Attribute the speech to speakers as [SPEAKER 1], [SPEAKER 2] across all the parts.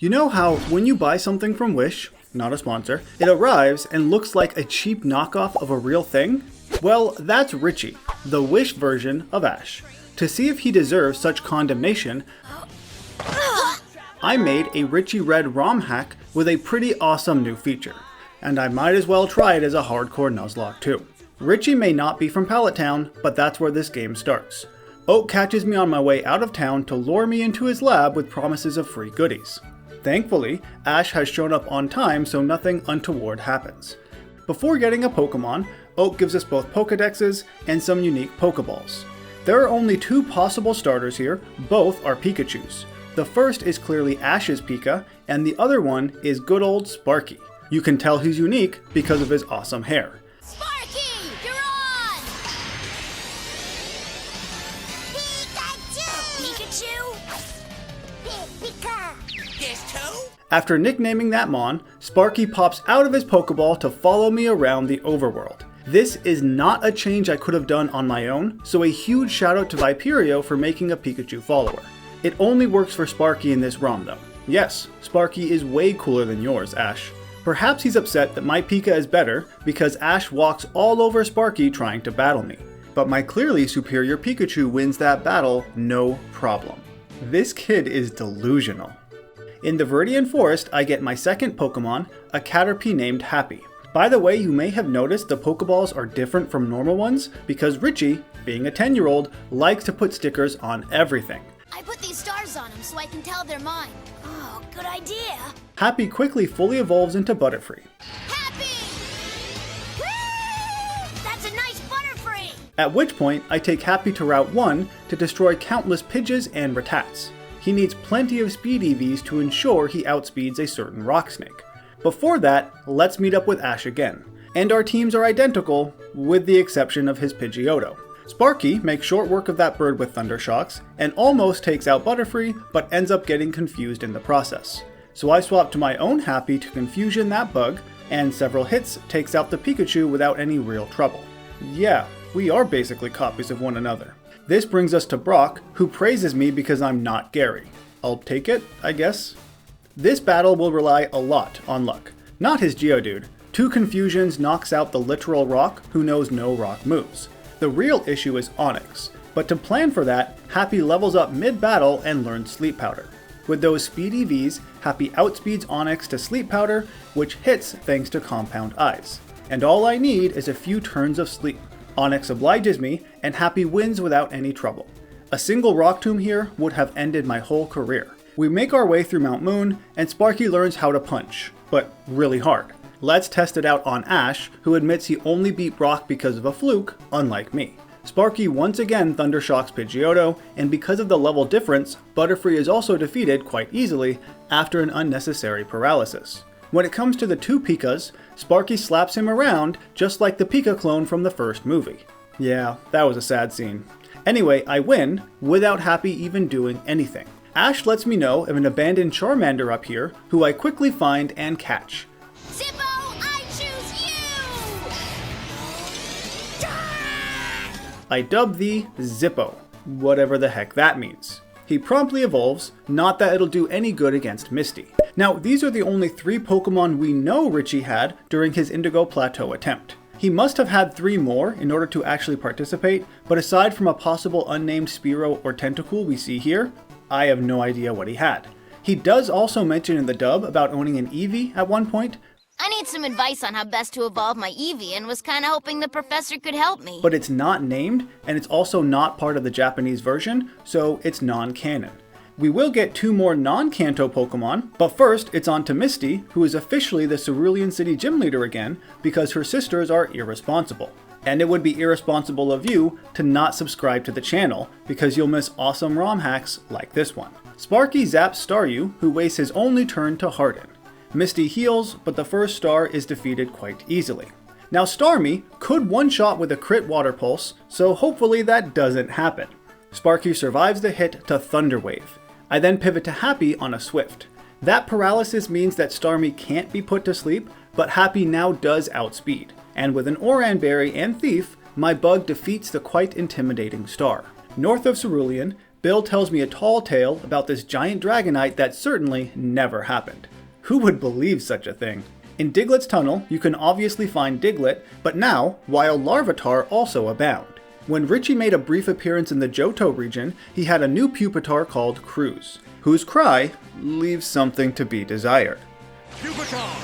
[SPEAKER 1] You know how when you buy something from Wish, not a sponsor, it arrives and looks like a cheap knockoff of a real thing? Well, that's Ritchie, the Wish version of Ash. To see if he deserves such condemnation, I made a Ritchie Red Rom Hack with a pretty awesome new feature. And I might as well try it as a hardcore Nuzlocke too. Ritchie may not be from Pallet Town, but that's where this game starts. Oak catches me on my way out of town to lure me into his lab with promises of free goodies. Thankfully, Ash has shown up on time so nothing untoward happens. Before getting a Pokemon, Oak gives us both Pokedexes and some unique Pokeballs. There are only two possible starters here, both are Pikachus. The first is clearly Ash's Pika, and the other one is good old Sparky. You can tell he's unique because of his awesome hair.
[SPEAKER 2] Sparky, you're on! Pikachu! Pika!
[SPEAKER 3] There's two?
[SPEAKER 1] After nicknaming that Mon, Sparky pops out of his Pokeball to follow me around the overworld. This is not a change I could have done on my own, so a huge shout out to Viperio for making a Pikachu follower. It only works for Sparky in this ROM though. Yes, Sparky is way cooler than yours, Ash. Perhaps he's upset that my Pika is better because Ash walks all over Sparky trying to battle me. But my clearly superior Pikachu wins that battle no problem. This kid is delusional. In the Viridian Forest, I get my second Pokemon, a Caterpie named Happy. By the way, you may have noticed the Pokeballs are different from normal ones because Ritchie, being a 10-year-old, likes to put stickers on everything.
[SPEAKER 2] I put these stars on them so I can tell they're mine. Oh, good idea.
[SPEAKER 1] Happy quickly fully evolves into Butterfree.
[SPEAKER 2] Happy! Woo! That's a nice Butterfree!
[SPEAKER 1] At which point, I take Happy to Route 1 to destroy countless Pidgeys and Rattats. He needs plenty of speed EVs to ensure he outspeeds a certain rock snake. Before that, let's meet up with Ash again. And our teams are identical, with the exception of his Pidgeotto. Sparky makes short work of that bird with Thunder Shocks, and almost takes out Butterfree, but ends up getting confused in the process. So I swap to my own Happy to confusion that bug, and several hits takes out the Pikachu without any real trouble. Yeah, we are basically copies of one another. This brings us to Brock, who praises me because I'm not Gary. I'll take it, I guess. This battle will rely a lot on luck. Not his Geodude. 2 confusions knocks out the literal Rock, who knows no rock moves. The real issue is Onix, but to plan for that, Happy levels up mid-battle and learns Sleep Powder. With those speed EVs, Happy outspeeds Onix to Sleep Powder, which hits thanks to Compound Eyes. And all I need is a few turns of sleep. Onix obliges me, and Happy wins without any trouble. A single Rock Tomb here would have ended my whole career. We make our way through Mount Moon, and Sparky learns how to punch, but really hard. Let's test it out on Ash, who admits he only beat Brock because of a fluke, unlike me. Sparky once again Thunder Shocks Pidgeotto, and because of the level difference, Butterfree is also defeated quite easily after an unnecessary paralysis. When it comes to the 2 Pikas, Sparky slaps him around just like the Pika clone from the first movie. Yeah, that was a sad scene. Anyway, I win without Happy even doing anything. Ash lets me know of an abandoned Charmander up here, who I quickly find and catch.
[SPEAKER 2] Zippo, I choose you!
[SPEAKER 1] I dub thee Zippo, whatever the heck that means. He promptly evolves, not that it'll do any good against Misty. Now, these are the only 3 Pokemon we know Ritchie had during his Indigo Plateau attempt. He must have had 3 more in order to actually participate, but aside from a possible unnamed Spearow or Tentacool we see here, I have no idea what he had. He does also mention in the dub about owning an Eevee at one point.
[SPEAKER 2] I need some advice on how best to evolve my Eevee and was kinda hoping the professor could help me.
[SPEAKER 1] But it's not named, and it's also not part of the Japanese version, so it's non-canon. We will get 2 more non-Kanto Pokemon, but first it's on to Misty, who is officially the Cerulean City gym leader again because her sisters are irresponsible. And it would be irresponsible of you to not subscribe to the channel because you'll miss awesome ROM hacks like this one. Sparky zaps Staryu, who wastes his only turn to harden. Misty heals, but the first star is defeated quite easily. Now Starmie could one-shot with a crit Water Pulse, so hopefully that doesn't happen. Sparky survives the hit to Thunder Wave. I then pivot to Happy on a Swift. That paralysis means that Starmie can't be put to sleep, but Happy now does outspeed. And with an Oran Berry and Thief, my bug defeats the quite intimidating star. North of Cerulean, Bill tells me a tall tale about this giant Dragonite that certainly never happened. Who would believe such a thing? In Diglett's tunnel, you can obviously find Diglett, but now, wild Larvitar also abound. When Ritchie made a brief appearance in the Johto region, he had a new Pupitar called Cruz, whose cry leaves something to be desired.
[SPEAKER 3] Pupitar!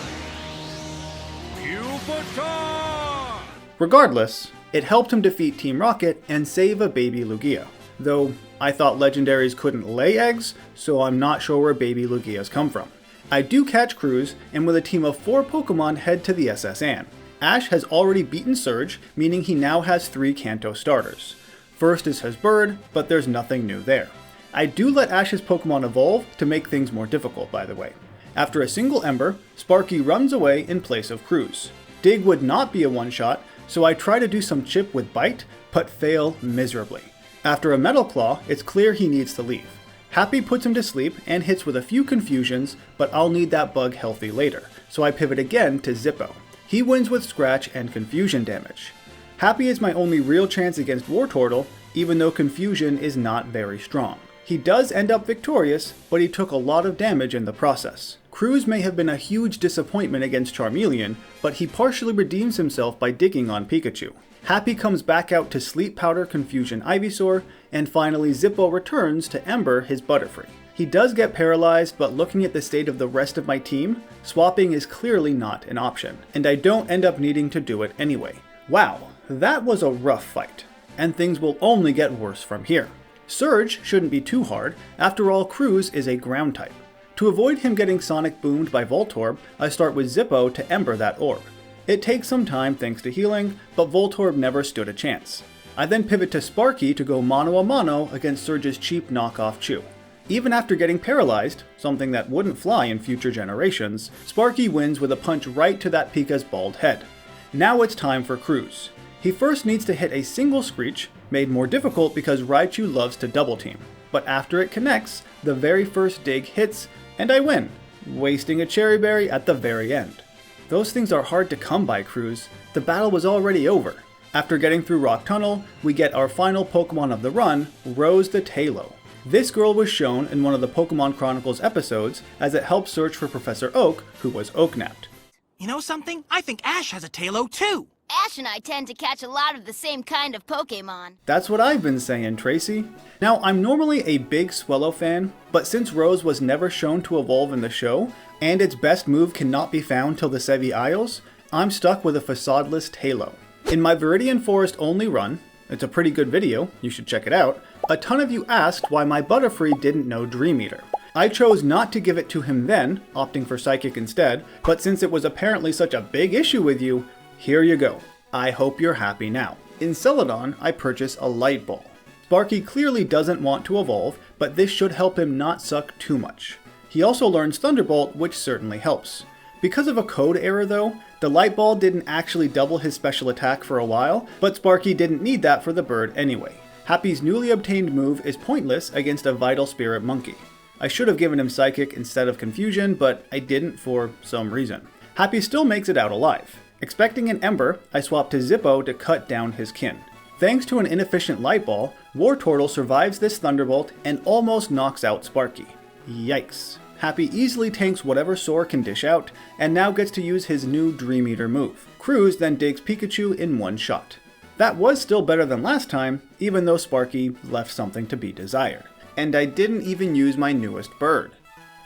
[SPEAKER 3] Pupitar!
[SPEAKER 1] Regardless, it helped him defeat Team Rocket and save a baby Lugia. Though, I thought legendaries couldn't lay eggs, so I'm not sure where baby Lugias come from. I do catch Cruz, and with a team of 4 Pokemon head to the SS Anne. Ash has already beaten Surge, meaning he now has 3 Kanto starters. First is his bird, but there's nothing new there. I do let Ash's Pokemon evolve to make things more difficult, by the way. After a single Ember, Sparky runs away in place of Cruz. Dig would not be a one-shot, so I try to do some chip with Bite, but fail miserably. After a Metal Claw, it's clear he needs to leave. Happy puts him to sleep and hits with a few confusions, but I'll need that bug healthy later, so I pivot again to Zippo. He wins with Scratch and Confusion damage. Happy is my only real chance against Wartortle, even though Confusion is not very strong. He does end up victorious, but he took a lot of damage in the process. Cruz may have been a huge disappointment against Charmeleon, but he partially redeems himself by digging on Pikachu. Happy comes back out to Sleep Powder Confusion Ivysaur, and finally Zippo returns to Ember his Butterfree. He does get paralyzed, but looking at the state of the rest of my team, swapping is clearly not an option, and I don't end up needing to do it anyway. Wow, that was a rough fight, and things will only get worse from here. Surge shouldn't be too hard, after all Cruz is a ground type. To avoid him getting Sonic Boomed by Voltorb, I start with Zippo to Ember that orb. It takes some time thanks to healing, but Voltorb never stood a chance. I then pivot to Sparky to go mano a mano against Surge's cheap knockoff Chew. Even after getting paralyzed, something that wouldn't fly in future generations, Sparky wins with a punch right to that Pika's bald head. Now it's time for Cruz. He first needs to hit a single Screech, made more difficult because Raichu loves to double team. But after it connects, the very first dig hits, and I win, wasting a Cherry Berry at the very end. Those things are hard to come by, Cruz. The battle was already over. After getting through Rock Tunnel, we get our final Pokemon of the run, Rose the Tailo. This girl was shown in one of the Pokemon Chronicles episodes as it helped search for Professor Oak, who was Oaknapped.
[SPEAKER 4] You know something? I think Ash has a Tailo too!
[SPEAKER 2] Ash and I tend to catch a lot of the same kind of Pokemon.
[SPEAKER 1] That's what I've been saying, Tracy. Now, I'm normally a big Swellow fan, but since Rose was never shown to evolve in the show, and its best move cannot be found till the Sevi Isles, I'm stuck with a facadeless Tailo. In my Viridian Forest only run, it's a pretty good video, you should check it out, a ton of you asked why my Butterfree didn't know Dream Eater. I chose not to give it to him then, opting for Psychic instead, but since it was apparently such a big issue with you, here you go. I hope you're happy now. In Celadon, I purchase a Light Ball. Sparky clearly doesn't want to evolve, but this should help him not suck too much. He also learns Thunderbolt, which certainly helps. Because of a code error though, the Light Ball didn't actually double his special attack for a while, but Sparky didn't need that for the bird anyway. Happy's newly obtained move is pointless against a Vital Spirit Monkey. I should have given him Psychic instead of Confusion, but I didn't for some reason. Happy still makes it out alive. Expecting an Ember, I swap to Zippo to cut down his kin. Thanks to an inefficient Light Ball, Wartortle survives this Thunderbolt and almost knocks out Sparky. Yikes. Happy easily tanks whatever Sore can dish out, and now gets to use his new Dream Eater move. Cruz then digs Pikachu in one shot. That was still better than last time, even though Sparky left something to be desired. And I didn't even use my newest bird.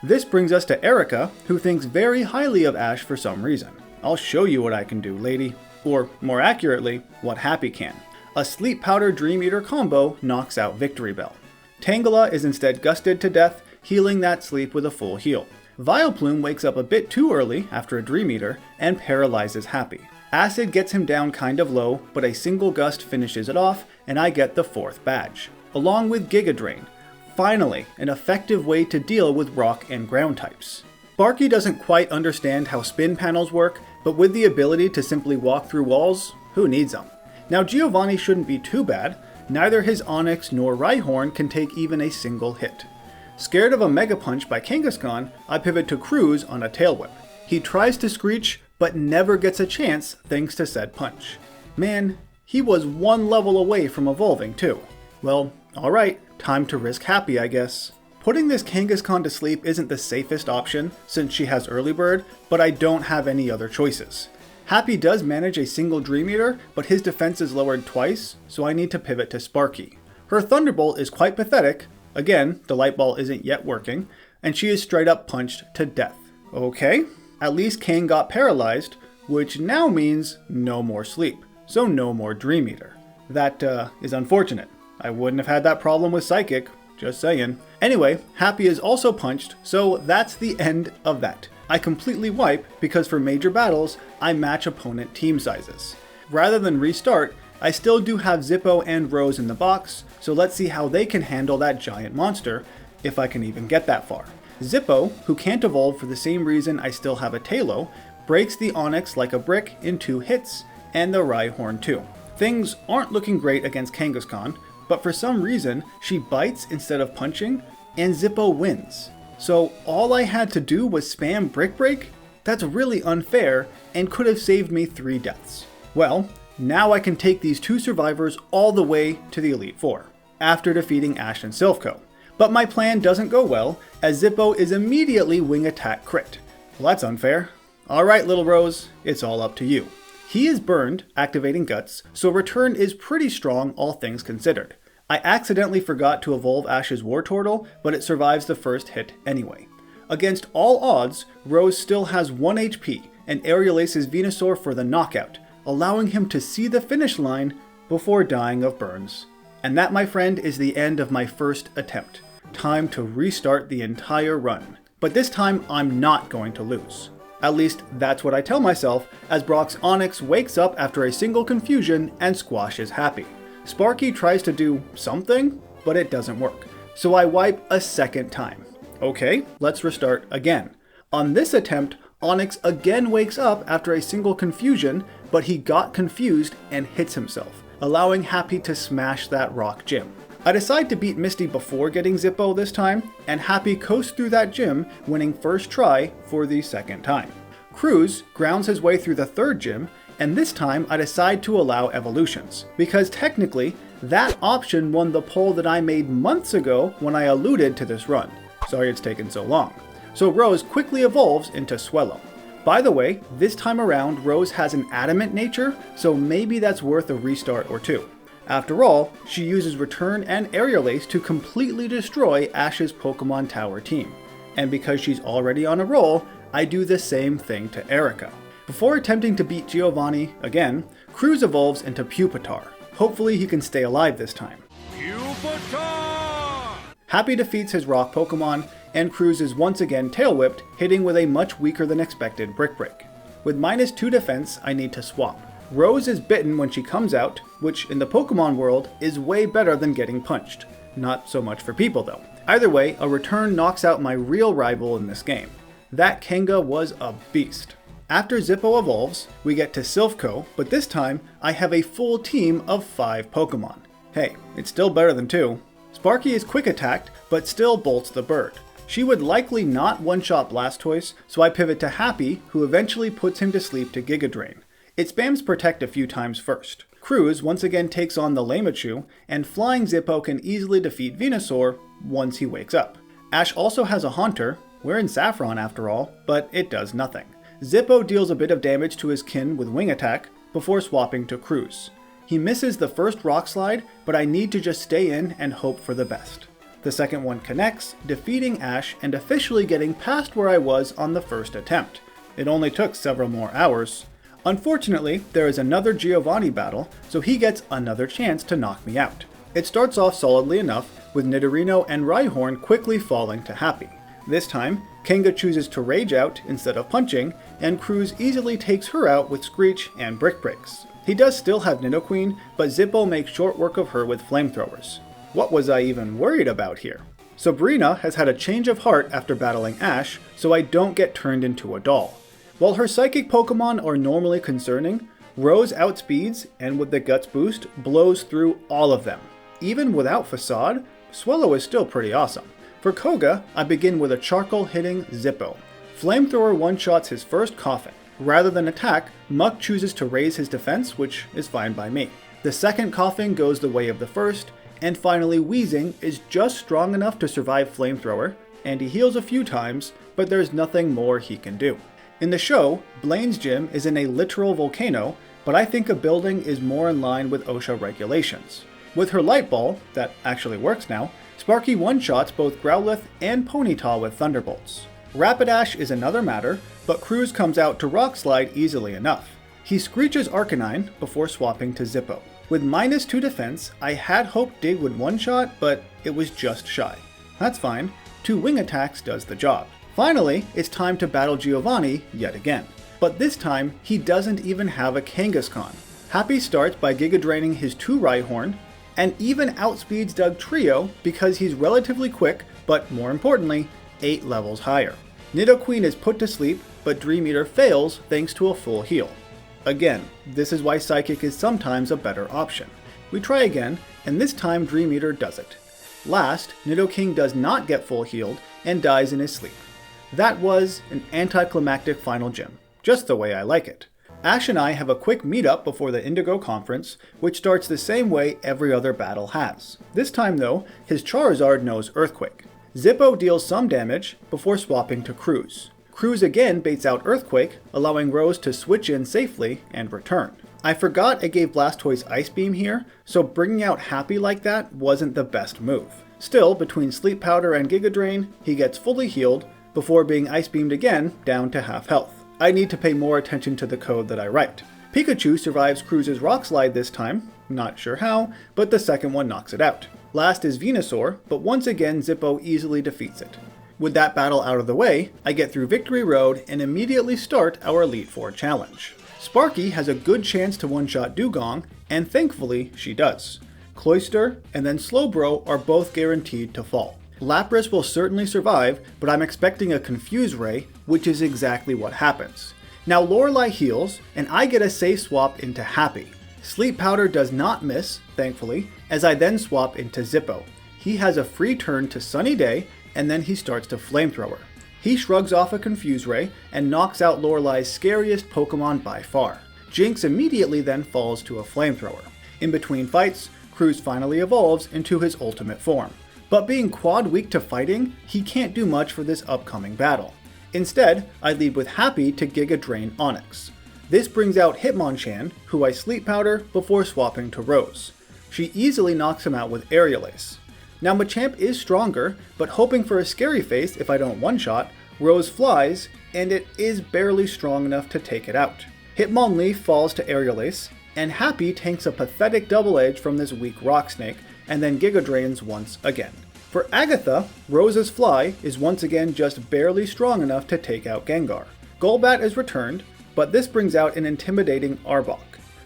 [SPEAKER 1] This brings us to Erica, who thinks very highly of Ash for some reason. I'll show you what I can do, lady. Or, more accurately, what Happy can. A Sleep Powder Dream Eater combo knocks out Victory Bell. Tangela is instead gusted to death, healing that sleep with a full heal. Vileplume wakes up a bit too early after a Dream Eater and paralyzes Happy. Acid gets him down kind of low, but a single gust finishes it off, and I get the 4th badge, along with Giga Drain. Finally, an effective way to deal with rock and ground types. Sparky doesn't quite understand how spin panels work, but with the ability to simply walk through walls, who needs them? Now Giovanni shouldn't be too bad, neither his Onix nor Rhyhorn can take even a single hit. Scared of a Mega Punch by Kangaskhan, I pivot to Cruz on a Tail Whip. He tries to Screech, but never gets a chance thanks to said punch. Man, he was one level away from evolving too. Well, alright, time to risk Happy, I guess. Putting this Kangaskhan to sleep isn't the safest option since she has Early Bird, but I don't have any other choices. Happy does manage a single Dream Eater, but his defense is lowered twice, so I need to pivot to Sparky. Her Thunderbolt is quite pathetic. Again, the Light Ball isn't yet working, and she is straight up punched to death. Okay, at least Kang got paralyzed, which now means no more sleep, so no more Dream Eater. That is unfortunate. I wouldn't have had that problem with Psychic, just saying. Anyway, Happy is also punched, so that's the end of that. I completely wipe because for major battles, I match opponent team sizes. Rather than restart, I still do have Zippo and Rose in the box, so let's see how they can handle that giant monster, if I can even get that far. Zippo, who can't evolve for the same reason I still have a Tailo, breaks the Onix like a brick in 2 hits, and the Rhyhorn too. Things aren't looking great against Kangaskhan, but for some reason, she bites instead of punching, and Zippo wins. So all I had to do was spam Brick Break? That's really unfair, and could have saved me 3 deaths. Well, now I can take these 2 survivors all the way to the Elite Four, after defeating Ash and Silphco. But my plan doesn't go well, as Zippo is immediately Wing Attack crit. Well, that's unfair. Alright, Little Rose, it's all up to you. He is burned, activating Guts, so Return is pretty strong all things considered. I accidentally forgot to evolve Ash's Wartortle, but it survives the first hit anyway. Against all odds, Rose still has 1 HP, and Aerial Ace's Venusaur for the knockout, allowing him to see the finish line before dying of burns. And that, my friend, is the end of my first attempt. Time to restart the entire run. But this time, I'm not going to lose. At least, that's what I tell myself, as Brock's Onix wakes up after a single confusion and squashes Happy. Sparky tries to do something, but it doesn't work. So I wipe a second time. Okay, let's restart again. On this attempt, Onix again wakes up after a single confusion, but he got confused and hits himself, allowing Happy to smash that rock gym. I decide to beat Misty before getting Zippo this time, and Happy coasts through that gym, winning first try for the second time. Cruz grounds his way through the third gym, and this time I decide to allow evolutions, because technically, that option won the poll that I made months ago when I alluded to this run. Sorry it's taken so long. So Rose quickly evolves into Swellow. By the way, this time around Rose has an adamant nature, so maybe that's worth a restart or 2. After all, she uses Return and Aerial Ace to completely destroy Ash's Pokemon Tower team. And because she's already on a roll, I do the same thing to Erica. Before attempting to beat Giovanni again, Cruz evolves into Pupitar. Hopefully he can stay alive this time.
[SPEAKER 3] Pupitar!
[SPEAKER 1] Happy defeats his rock Pokemon, and Cruz is once again tail whipped, hitting with a much weaker than expected Brick Break. With -2 defense, I need to swap. Rose is bitten when she comes out, which in the Pokemon world is way better than getting punched. Not so much for people though. Either way, a Return knocks out my real rival in this game. That Kanga was a beast. After Zippo evolves, we get to Silphco, but this time I have a full team of 5 Pokemon. Hey, it's still better than 2. Sparky is quick attacked, but still bolts the bird. She would likely not one-shot Blastoise, so I pivot to Happy, who eventually puts him to sleep to Giga Drain. It spams Protect a few times first. Cruz once again takes on the Lamachoo, and Flying Zippo can easily defeat Venusaur once he wakes up. Ash also has a Haunter, we're in Saffron after all, but it does nothing. Zippo deals a bit of damage to his kin with Wing Attack before swapping to Cruz. He misses the first Rock Slide, but I need to just stay in and hope for the best. The second one connects, defeating Ash and officially getting past where I was on the first attempt. It only took several more hours. Unfortunately, there is another Giovanni battle, so he gets another chance to knock me out. It starts off solidly enough, with Nidorino and Rhyhorn quickly falling to Happy. This time, Kanga chooses to Rage Out instead of punching, and Cruz easily takes her out with Screech and Brick Breaks. He does still have Nidoqueen, but Zippo makes short work of her with Flamethrowers. What was I even worried about here? Sabrina has had a change of heart after battling Ash, so I don't get turned into a doll. While her Psychic Pokemon are normally concerning, Rose outspeeds, and with the Guts boost, blows through all of them. Even without Facade, Swellow is still pretty awesome. For Koga, I begin with a charcoal hitting Zippo. Flamethrower one-shots his first Coffin. Rather than attack, Muck chooses to raise his defense, which is fine by me. The second Coffin goes the way of the first, And finally, Weezing is just strong enough to survive Flamethrower, and he heals a few times, but there's nothing more he can do. In the show, Blaine's gym is in a literal volcano, but I think a building is more in line with OSHA regulations. With her Light Ball, that actually works now, Sparky one-shots both Growlithe and Ponyta with Thunderbolts. Rapidash is another matter, but Cruz comes out to Rock Slide easily enough. He screeches Arcanine before swapping to Zippo. With -2 defense, I had hoped Dig would one-shot, but it was just shy. That's fine, 2 wing attacks does the job. Finally, it's time to battle Giovanni yet again. But this time, he doesn't even have a Kangaskhan. Happy starts by Giga Draining his 2 Rhyhorn, and even outspeeds Doug Trio because he's relatively quick, but more importantly, 8 levels higher. Nidoqueen is put to sleep, but Dream Eater fails thanks to a full heal. Again, this is why Psychic is sometimes a better option. We try again, and this time Dream Eater does it. Last, Nidoking does not get full healed and dies in his sleep. That was an anticlimactic final gym, just the way I like it. Ash and I have a quick meetup before the Indigo Conference, which starts the same way every other battle has. This time though, his Charizard knows Earthquake. Zippo deals some damage before swapping to Cruz. Cruz again baits out Earthquake, allowing Rose to switch in safely and return. I forgot I gave Blastoise Ice Beam here, so bringing out Happy like that wasn't the best move. Still, between Sleep Powder and Giga Drain, he gets fully healed before being Ice Beamed again down to half health. I need to pay more attention to the code that I write. Pikachu survives Cruz's Rock Slide this time, not sure how, but the second one knocks it out. Last is Venusaur, but once again Zippo easily defeats it. With that battle out of the way, I get through Victory Road and immediately start our Elite Four challenge. Sparky has a good chance to one-shot Dugong, and thankfully she does. Cloyster and then Slowbro are both guaranteed to fall. Lapras will certainly survive, but I'm expecting a Confuse Ray, which is exactly what happens. Now Lorelei heals, and I get a safe swap into Happy. Sleep Powder does not miss, thankfully, as I then swap into Zippo. He has a free turn to Sunny Day, and then he starts to Flamethrower. He shrugs off a Confuse Ray and knocks out Lorelei's scariest Pokemon by far. Jinx immediately then falls to a Flamethrower. In between fights, Cruz finally evolves into his ultimate form. But being quad weak to fighting, he can't do much for this upcoming battle. Instead, I lead with Happy to Giga Drain Onix. This brings out Hitmonchan, who I Sleep Powder before swapping to Rose. She easily knocks him out with Aerial Ace. Now Machamp is stronger, but hoping for a Scary Face if I don't one-shot, Rose flies, and it is barely strong enough to take it out. Hitmonlee falls to Aerial Ace, and Happy tanks a pathetic Double Edge from this weak Rock Snake, and then Giga Drains once again. For Agatha, Rose's Fly is once again just barely strong enough to take out Gengar. Golbat is returned, but this brings out an intimidating Arbok.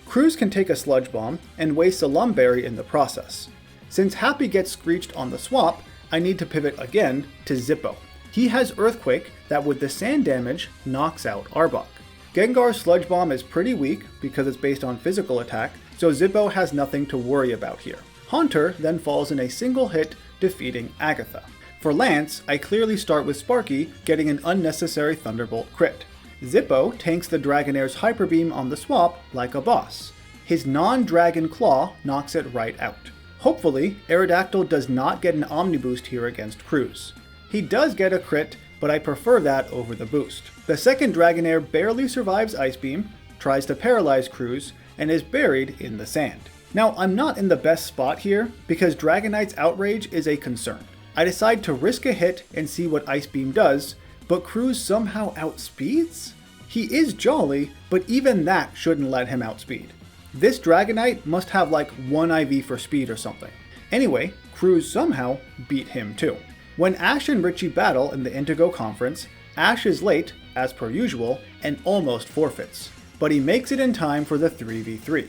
[SPEAKER 1] Cruz can take a Sludge Bomb and waste a Lumberry in the process. Since Happy gets screeched on the swap, I need to pivot again to Zippo. He has Earthquake that with the sand damage knocks out Arbok. Gengar's Sludge Bomb is pretty weak because it's based on physical attack, so Zippo has nothing to worry about here. Haunter then falls in a single hit, defeating Agatha. For Lance, I clearly start with Sparky getting an unnecessary Thunderbolt crit. Zippo tanks the Dragonair's Hyper Beam on the swap like a boss. His non-Dragon Claw knocks it right out. Hopefully, Aerodactyl does not get an Omni Boost here against Cruz. He does get a crit, but I prefer that over the boost. The second Dragonair barely survives Ice Beam, tries to paralyze Cruz, and is buried in the sand. Now, I'm not in the best spot here, because Dragonite's Outrage is a concern. I decide to risk a hit and see what Ice Beam does, but Cruz somehow outspeeds? He is jolly, but even that shouldn't let him outspeed. This Dragonite must have like 1 IV for speed or something. Anyway, Cruz somehow beat him too. When Ash and Ritchie battle in the Indigo Conference, Ash is late, as per usual, and almost forfeits. But he makes it in time for the 3v3.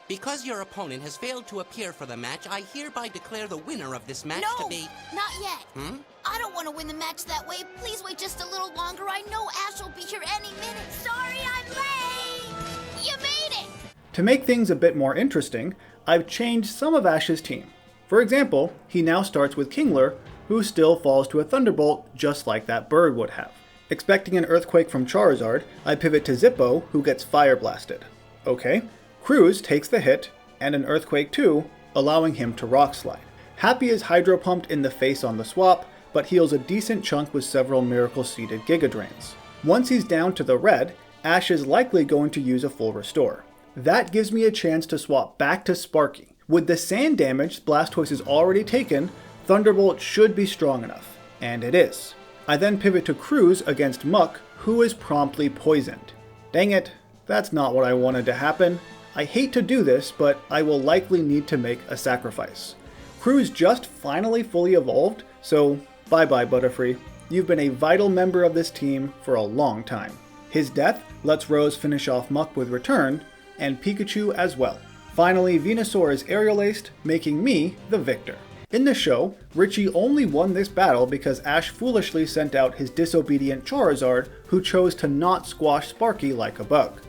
[SPEAKER 5] Because your opponent has failed to appear for the match, I hereby declare the winner of this match
[SPEAKER 2] No,
[SPEAKER 5] to be...
[SPEAKER 2] not yet. I don't want to win the match that way. Please wait just a little longer. I know Ash will be here any minute. Sorry I'm late. You made it.
[SPEAKER 1] To make things a bit more interesting, I've changed some of Ash's team. For example, he now starts with Kingler, who still falls to a Thunderbolt just like that bird would have. Expecting an Earthquake from Charizard, I pivot to Zippo, who gets Fire Blasted. Okay. Cruz takes the hit, and an Earthquake too, allowing him to Rock Slide. Happy is Hydro Pumped in the face on the swap, but heals a decent chunk with several Miracle-seeded Giga Drains. Once he's down to the red, Ash is likely going to use a full restore. That gives me a chance to swap back to Sparky. With the sand damage Blastoise has already taken, Thunderbolt should be strong enough, and it is. I then pivot to Cruise against Muck, who is promptly poisoned. Dang it, that's not what I wanted to happen. I hate to do this, but I will likely need to make a sacrifice. Cruise just finally fully evolved, so bye-bye Butterfree. You've been a vital member of this team for a long time. His death lets Rose finish off Muck with Return, and Pikachu as well. Finally, Venusaur is Aerial Aced, making me the victor. In the show, Ritchie only won this battle because Ash foolishly sent out his disobedient Charizard, who chose to not squash Sparky like a bug.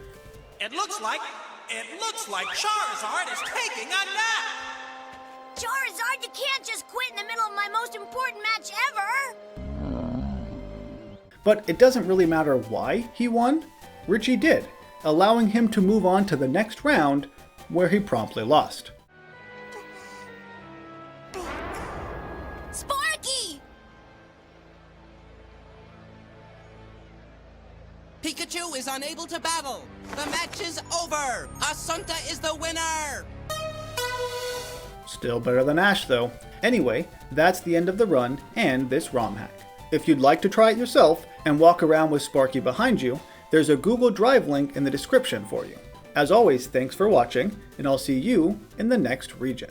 [SPEAKER 4] It looks like Charizard is taking a nap!
[SPEAKER 2] Charizard, you can't just quit in the middle of my most important match ever!
[SPEAKER 1] But it doesn't really matter why he won. Ritchie did, allowing him to move on to the next round, where he promptly lost.
[SPEAKER 2] Sparky!
[SPEAKER 5] Pikachu is unable to battle. The match is over. Assunta is the winner.
[SPEAKER 1] Still better than Ash though. Anyway, that's the end of the run and this ROM hack. If you'd like to try it yourself and walk around with Sparky behind you, there's a Google Drive link in the description for you. As always, thanks for watching, and I'll see you in the next region.